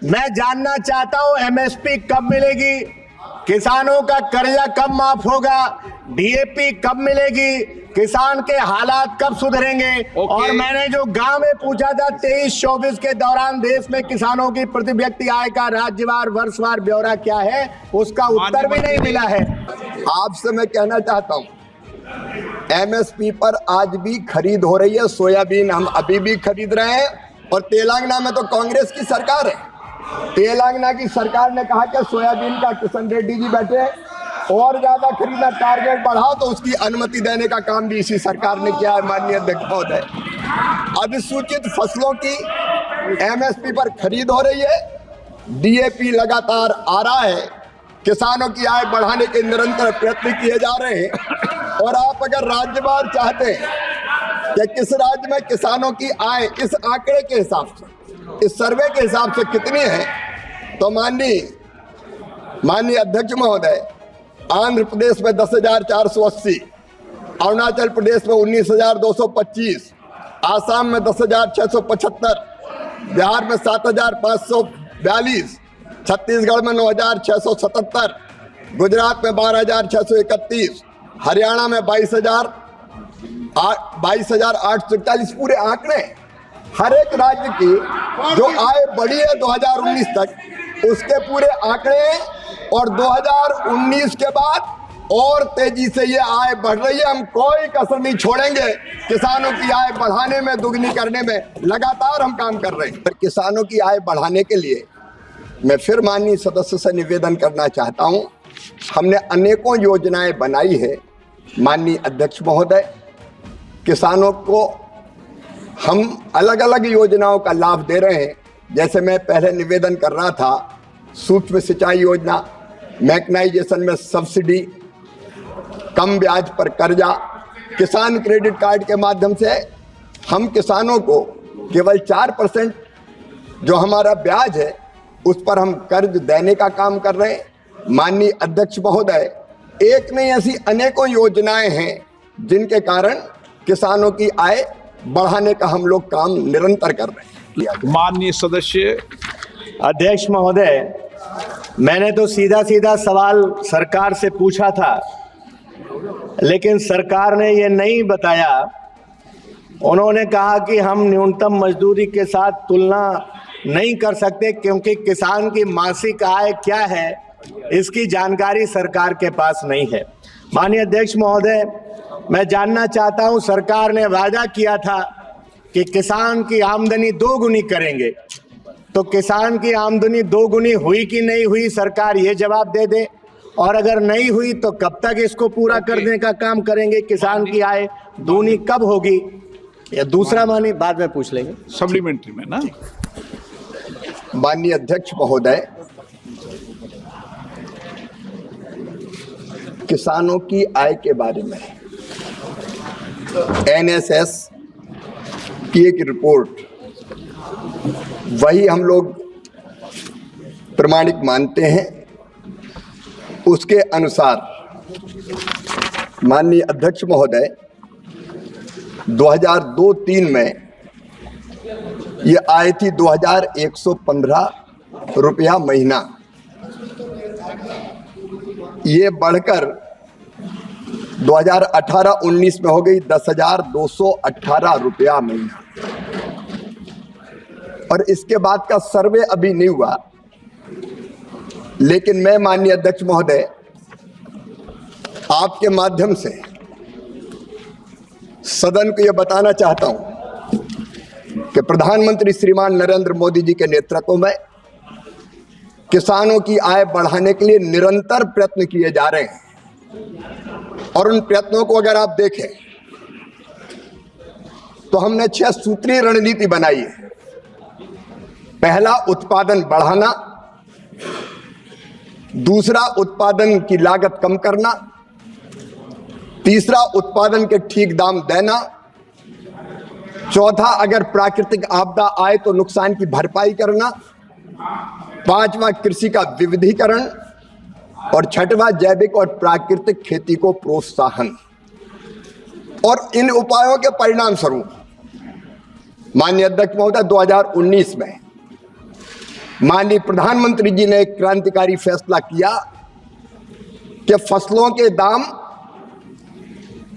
मैं जानना चाहता हूं एमएसपी कब मिलेगी, किसानों का कर्जा कब माफ होगा, डीएपी कब मिलेगी, किसान के हालात कब सुधरेंगे। और मैंने जो गांव में पूछा था 23-24 के दौरान देश में किसानों की प्रति व्यक्ति आय का राज्यवार वर्षवार ब्यौरा क्या है, उसका उत्तर भी नहीं मिला है। आपसे मैं कहना चाहता हूं, एमएसपी पर आज भी खरीद हो रही है। सोयाबीन हम अभी भी खरीद रहे हैं और तेलंगाना में तो कांग्रेस की सरकार है। तेलंगाना की सरकार ने कहा कि सोयाबीन का किशन रेड्डी जी बैठे और ज्यादा खरीदना, टारगेट बढ़ाओ, तो उसकी अनुमति देने का काम भी इसी सरकार ने किया है। माननीय अध्यक्ष महोदय, अधिसूचित फसलों की एमएसपी पर खरीद हो रही है, डीएपी लगातार आ रहा है, किसानों की आय बढ़ाने के निरंतर प्रयत्न किए जा रहे हैं। और आप अगर राज्यवार चाहते हैं कि किस राज्य में किसानों की आय इस आंकड़े के हिसाब से, इस सर्वे के हिसाब से कितनी है, तो माननीय अध्यक्ष महोदय, आंध्र प्रदेश में 10,480, अरुणाचल प्रदेश में 19,225, आसाम में 10,675, बिहार में 7,542, छत्तीसगढ़ में 9,677, गुजरात में 12,631, हरियाणा में 22,841। पूरे आंकड़े, हर एक राज्य की जो आय बढ़ी है 2019 तक, उसके पूरे आंकड़े, और 2019 के बाद और तेजी से ये आय बढ़ रही है। हम कोई कसर नहीं छोड़ेंगे, किसानों की आय बढ़ाने में, दुगनी करने में लगातार हम काम कर रहे हैं। पर किसानों की आय बढ़ाने के लिए मैं फिर माननीय सदस्य से निवेदन करना चाहता हूं, हमने अनेकों योजनाएं बनाई है। माननीय अध्यक्ष महोदय, किसानों को हम अलग अलग योजनाओं का लाभ दे रहे हैं। जैसे मैं पहले निवेदन कर रहा था, सूक्ष्म सिंचाई योजना, मैकेनाइजेशन में सब्सिडी, कम ब्याज पर कर्जा, किसान क्रेडिट कार्ड के माध्यम से हम किसानों को केवल 4% जो हमारा ब्याज है उस पर हम कर्ज देने का काम कर रहे हैं। माननीय अध्यक्ष महोदय, एक नहीं ऐसी अनेकों योजनाएं हैं जिनके कारण किसानों की आय बढ़ाने का हम लोग काम निरंतर कर रहे हैं। माननीय सदस्य। अध्यक्ष महोदय, मैंने तो सीधा सीधा सवाल सरकार से पूछा था, लेकिन सरकार ने ये नहीं बताया। उन्होंने कहा कि हम न्यूनतम मजदूरी के साथ तुलना नहीं कर सकते क्योंकि किसान की मासिक आय क्या है इसकी जानकारी सरकार के पास नहीं है। माननीय अध्यक्ष महोदय, मैं जानना चाहता हूं, सरकार ने वादा किया था कि किसान की आमदनी दोगुनी करेंगे, तो किसान की आमदनी दोगुनी हुई कि नहीं हुई, सरकार ये जवाब दे दे। और अगर नहीं हुई तो कब तक इसको पूरा करने का काम करेंगे, किसान की आय दूनी कब होगी। या दूसरा मानी बाद में पूछ लेंगे, सप्लीमेंट्री में ना। माननीय अध्यक्ष महोदय, किसानों की आय के बारे में एनएसएस की एक रिपोर्ट, वही हम लोग प्रमाणिक मानते हैं। उसके अनुसार माननीय अध्यक्ष महोदय, 2002-03 में ये आय थी 2,115 रुपया महीना। ये बढ़कर 2018-19 में हो गई 10,218 रुपया महीना। और इसके बाद का सर्वे अभी नहीं हुआ, लेकिन मैं माननीय अध्यक्ष महोदय आपके माध्यम से सदन को यह बताना चाहता हूं कि प्रधानमंत्री श्रीमान नरेंद्र मोदी जी के नेतृत्व में किसानों की आय बढ़ाने के लिए निरंतर प्रयत्न किए जा रहे हैं। और उन प्रयत्नों को अगर आप देखें तो हमने 6 सूत्रीय रणनीति बनाई है। पहला, उत्पादन बढ़ाना। दूसरा, उत्पादन की लागत कम करना। तीसरा, उत्पादन के ठीक दाम देना। चौथा, अगर प्राकृतिक आपदा आए तो नुकसान की भरपाई करना। पांचवा, कृषि का विविधीकरण। और छठवां, जैविक और प्राकृतिक खेती को प्रोत्साहन। और इन उपायों के परिणाम स्वरूप माननीय अध्यक्ष महोदय 2019 में माननीय प्रधानमंत्री जी ने एक क्रांतिकारी फैसला किया कि फसलों के दाम,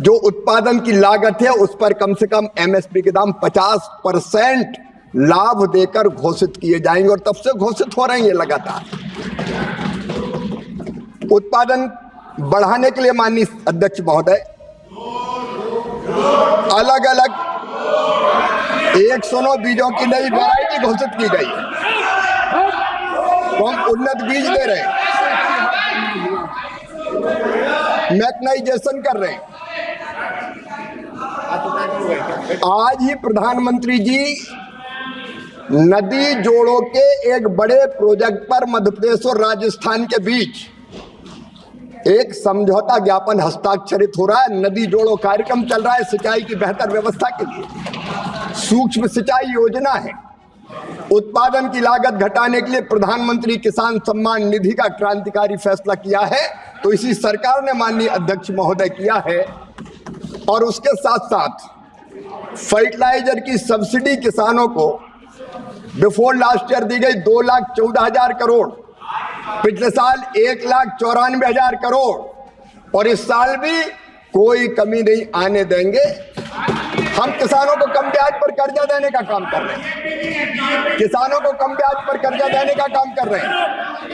जो उत्पादन की लागत है, उस पर कम से कम एमएसपी के दाम 50% लाभ देकर घोषित किए जाएंगे और तब से घोषित हो रहे हैं ये लगातार। उत्पादन बढ़ाने के लिए माननीय अध्यक्ष महोदय अलग अलग 109 बीजों की नई वैरायटी घोषित की गई है, तो हम उन्नत बीज दे रहे हैं, मैकेनाइजेशन कर रहे हैं। आज ही प्रधानमंत्री जी नदी जोड़ों के एक बड़े प्रोजेक्ट पर मध्य प्रदेश और राजस्थान के बीच एक समझौता ज्ञापन हस्ताक्षरित हो रहा है। नदी जोड़ो कार्यक्रम चल रहा है सिंचाई की बेहतर व्यवस्था के लिए। सूक्ष्म सिंचाई योजना है। उत्पादन की लागत घटाने के लिए प्रधानमंत्री किसान सम्मान निधि का क्रांतिकारी फैसला किया है, तो इसी सरकार ने माननीय अध्यक्ष महोदय किया है। और उसके साथ साथ फर्टिलाइजर की सब्सिडी किसानों को बिफोर लास्ट ईयर दी गई 2,14,000 करोड़, पिछले साल 1,94,000 करोड़, और इस साल भी कोई कमी नहीं आने देंगे। हम किसानों को कम ब्याज पर कर्जा देने का काम कर रहे हैं, किसानों को कम ब्याज पर कर्जा देने का काम कर रहे हैं।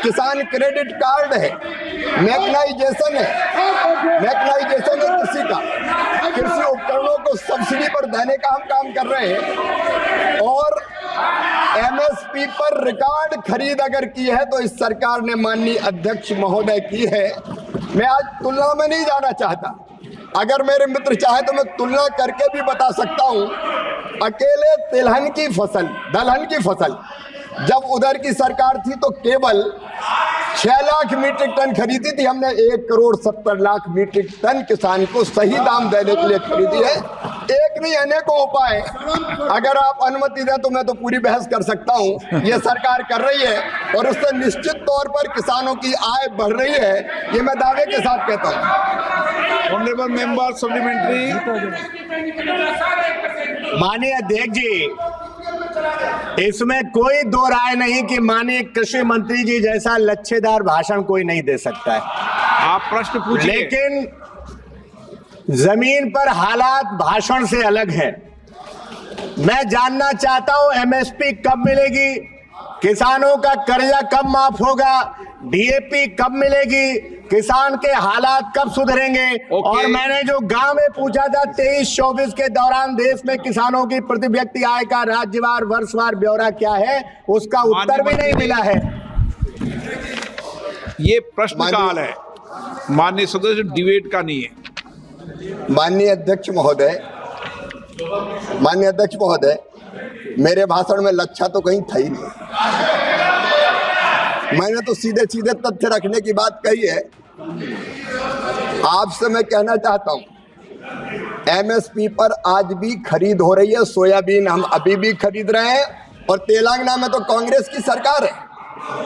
किसान क्रेडिट कार्ड है, मैकेनाइजेशन है, मैकेनाइजेशन है कृषि का, कृषि उपकरणों को सब्सिडी पर देने का हम काम कर रहे हैं। और एमएसपी पर रिकॉर्ड खरीद अगर की है तो इस सरकार ने माननीय अध्यक्ष महोदय की है। मैं आज तुलना में नहीं जाना चाहता, अगर मेरे मित्र चाहे तो मैं तुलना करके भी बता सकता हूं। अकेले तिलहन की फसल, दलहन की फसल जब उधर की सरकार थी तो केवल 6 लाख मीट्रिक टन खरीदी थी हमने। 1,70,00,000 मीट्रिक टन किसान को सही दाम देने के लिए खरीदी है। एक नहीं अनेकों उपाय, अगर आप अनुमति दें तो मैं तो पूरी बहस कर सकता हूं। ये सरकार कर रही है और उससे निश्चित तौर पर किसानों की आय बढ़ रही है, ये मैं दावे के साथ कहता हूं। Honourable member supplementary. माननीय अध्यक्ष जी, इसमें कोई दो राय नहीं कि माननीय कृषि मंत्री जी जैसा लच्छेदार भाषण कोई नहीं दे सकता है। आप प्रश्न पूछिए। लेकिन जमीन पर हालात भाषण से अलग है। मैं जानना चाहता हूं एमएसपी कब मिलेगी, किसानों का कर्जा कब माफ होगा, डीएपी कब मिलेगी, किसान के हालात कब सुधरेंगे। और मैंने जो गांव में पूछा था 23-24 के दौरान देश में किसानों की प्रति व्यक्ति आय का राज्यवार वर्षवार ब्यौरा क्या है, उसका उत्तर भी नहीं मिला है। ये प्रश्नकाल है, माननीय सदस्य, डिबेट का नहीं है। माननीय अध्यक्ष महोदय, माननीय अध्यक्ष महोदय, मेरे भाषण में लच्छा तो कहीं था ही नहीं। मैंने तो सीधे सीधे तथ्य रखने की बात कही है। आपसे मैं कहना चाहता हूं एमएसपी पर आज भी खरीद हो रही है। सोयाबीन हम अभी भी खरीद रहे हैं और तेलंगाना में तो कांग्रेस की सरकार है।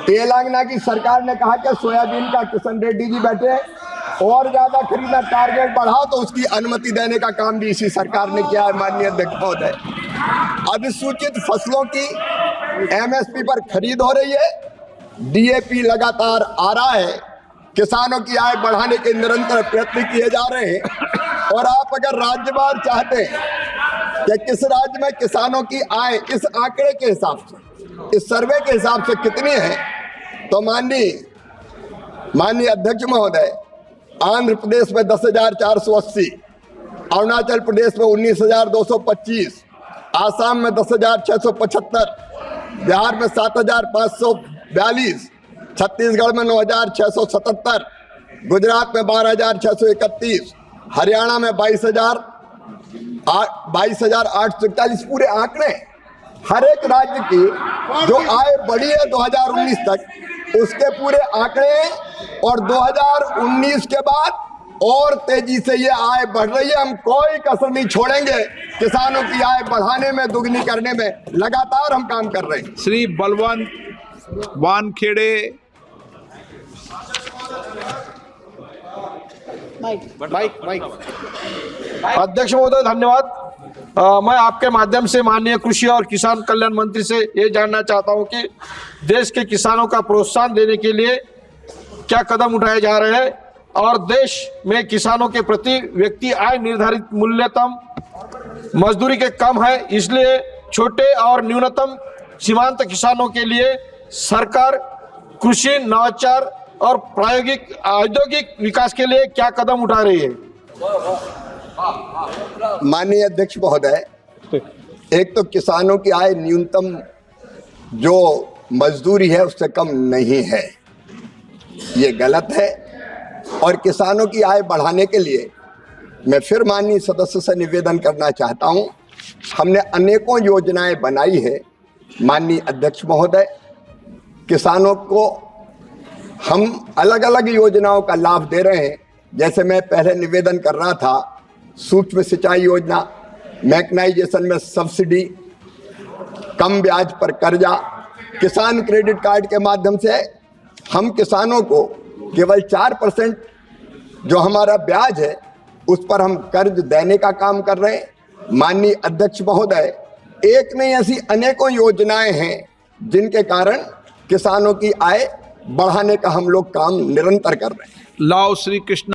तेलंगाना की सरकार ने कहा कि सोयाबीन का किशन रेड्डी जी बैठे और ज्यादा खरीदना, टारगेट बढ़ाओ, तो उसकी अनुमति देने का काम भी इसी सरकार ने किया है। माननीय अध्यक्ष महोदय, अधिसूचित फसलों की एमएसपी पर खरीद हो रही है, डीएपी लगातार आ रहा है, किसानों की आय बढ़ाने के निरंतर प्रयत्न किए जा रहे हैं। और आप अगर राज्यवार चाहते हैं कि किस राज्य में किसानों की आय इस आंकड़े के हिसाब से, इस सर्वे के हिसाब से कितनी है, तो माननीय अध्यक्ष महोदय, आंध्र प्रदेश में 10,480, अरुणाचल प्रदेश में 19,225, आसाम में 10,675, बिहार में 7,542, छत्तीसगढ़ में 9,677, गुजरात में 12,631, हरियाणा में 22,841। पूरे आंकड़े, हर एक राज्य की जो आय बढ़ी है 2019 तक, उसके पूरे आंकड़े, और 2019 के बाद और तेजी से ये आय बढ़ रही है। हम कोई कसर नहीं छोड़ेंगे, किसानों की आय बढ़ाने में, दुगनी करने में लगातार हम काम कर रहे हैं। श्री बलवंत वानखेड़े। अध्यक्ष महोदय धन्यवाद। मैं आपके माध्यम से माननीय कृषि और किसान कल्याण मंत्री से ये जानना चाहता हूं कि देश के किसानों का प्रोत्साहन देने के लिए क्या कदम उठाए जा रहे हैं और देश में किसानों के प्रति व्यक्ति आय निर्धारित मूल्यतम मजदूरी के कम है, इसलिए छोटे और न्यूनतम सीमांत किसानों के लिए सरकार कृषि नवाचार और प्रायोगिक औद्योगिक विकास के लिए क्या कदम उठा रही है? माननीय अध्यक्ष महोदय, एक तो किसानों की आय न्यूनतम जो मजदूरी है उससे कम नहीं है, ये गलत है। और किसानों की आय बढ़ाने के लिए मैं फिर माननीय सदस्य से निवेदन करना चाहता हूं, हमने अनेकों योजनाएं बनाई है माननीय अध्यक्ष महोदय। किसानों को हम अलग अलग योजनाओं का लाभ दे रहे हैं। जैसे मैं पहले निवेदन कर रहा था, सूक्ष्म सिंचाई योजना, मैकनाइजेशन में सब्सिडी, कम ब्याज पर कर्जा, किसान क्रेडिट कार्ड के माध्यम से हम किसानों को केवल 4% जो हमारा ब्याज है उस पर हम कर्ज देने का काम कर रहे हैं। माननीय अध्यक्ष महोदय, एक नहीं ऐसी अनेकों योजनाएं हैं जिनके कारण किसानों की आय बढ़ाने का हम लोग काम निरंतर कर रहे हैं। लाओ श्री कृष्ण।